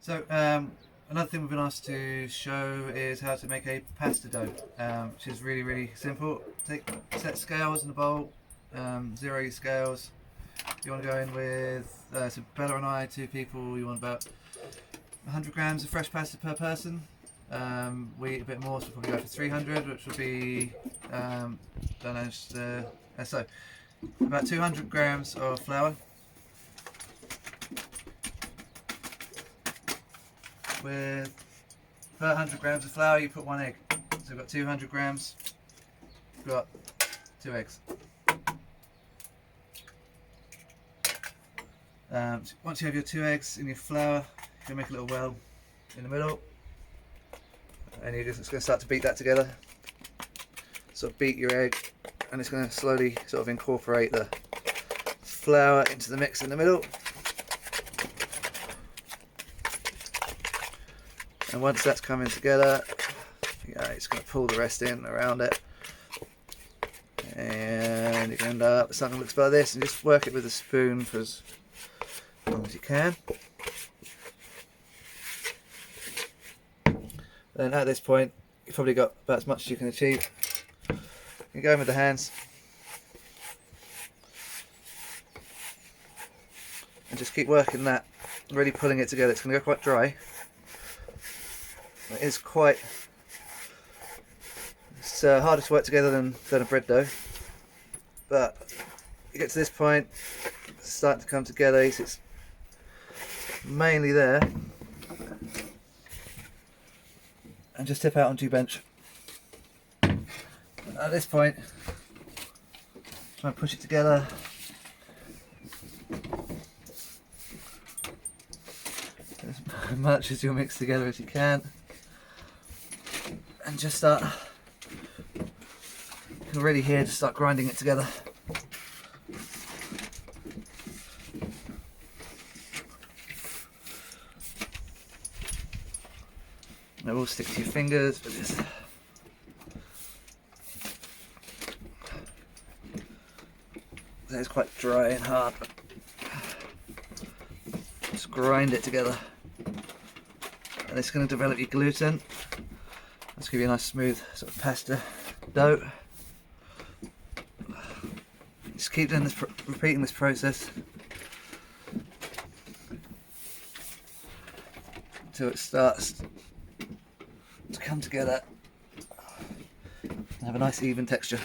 So another thing we've been asked to show is how to make a pasta dough, which is really simple. Set scales in the bowl, 0 your scales. You want to go in with, so Bella and I, 2 people, you want about 100 grams of fresh pasta per person. We eat a bit more, so we'll probably go for 300, which will be, so about 200 grams of flour. With per 100 grams of flour you put 1 egg. So we've got 200 grams, we've got 2 eggs. So once you have your 2 eggs in your flour, you're going to make a little well in the middle, and you're just going to start to beat that together. Sort of beat your egg, and it's going to slowly sort of incorporate the flour into the mix in the middle. And once that's coming together, it's going to pull the rest in around it, and you can end up with something that looks like this, and just work it with a spoon for as long as you can. Then at this point, you've probably got about as much as you can achieve. You go in with the hands and just keep working that, really pulling it together. It's going to go quite dry. It is quite, it's harder to work together than a bread dough, but you get to this point, it's starting to come together. It's mainly there, and just tip out onto your bench. At this point, try and push it together. As much as you'll mix together as you can. And just start, you're ready here to start grinding it together. It will stick to your fingers, but just it's quite dry and hard. But just grind it together, and it's going to develop your gluten. Let's give you a nice smooth sort of pasta dough. Just keep doing this, repeating this process until it starts to come together and have a nice even texture.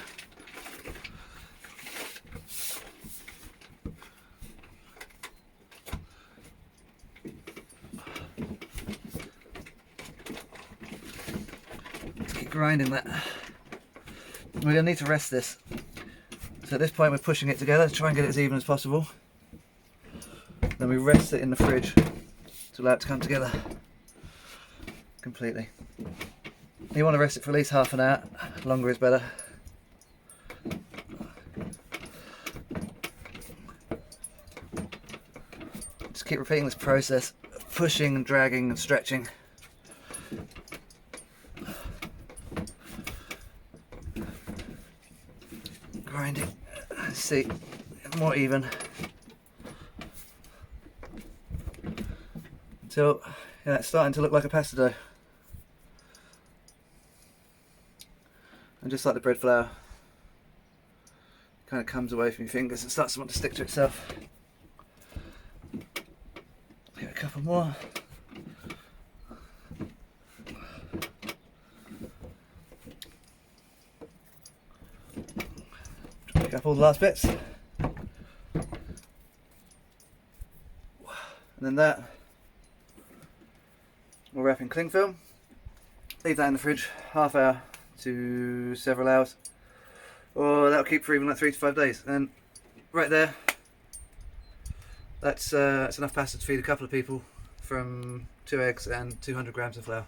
Grinding that. We're going to need to rest this. So at this point we're pushing it together to try and get it as even as possible. Then we rest it in the fridge to allow it to come together completely. You want to rest it for at least half an hour. Longer is better. Just keep repeating this process of pushing and dragging and stretching. Grinding, see, more even until it's starting to look like a pasta dough, and just like the bread flour, kind of comes away from your fingers and starts to want to stick to itself. Give it a couple more. Pick up all the last bits, and then that we'll wrap in cling film, leave that in the fridge half hour to several hours, or that'll keep for even like 3 to 5 days. And right there, that's enough pasta to feed a couple of people from 2 eggs and 200 grams of flour.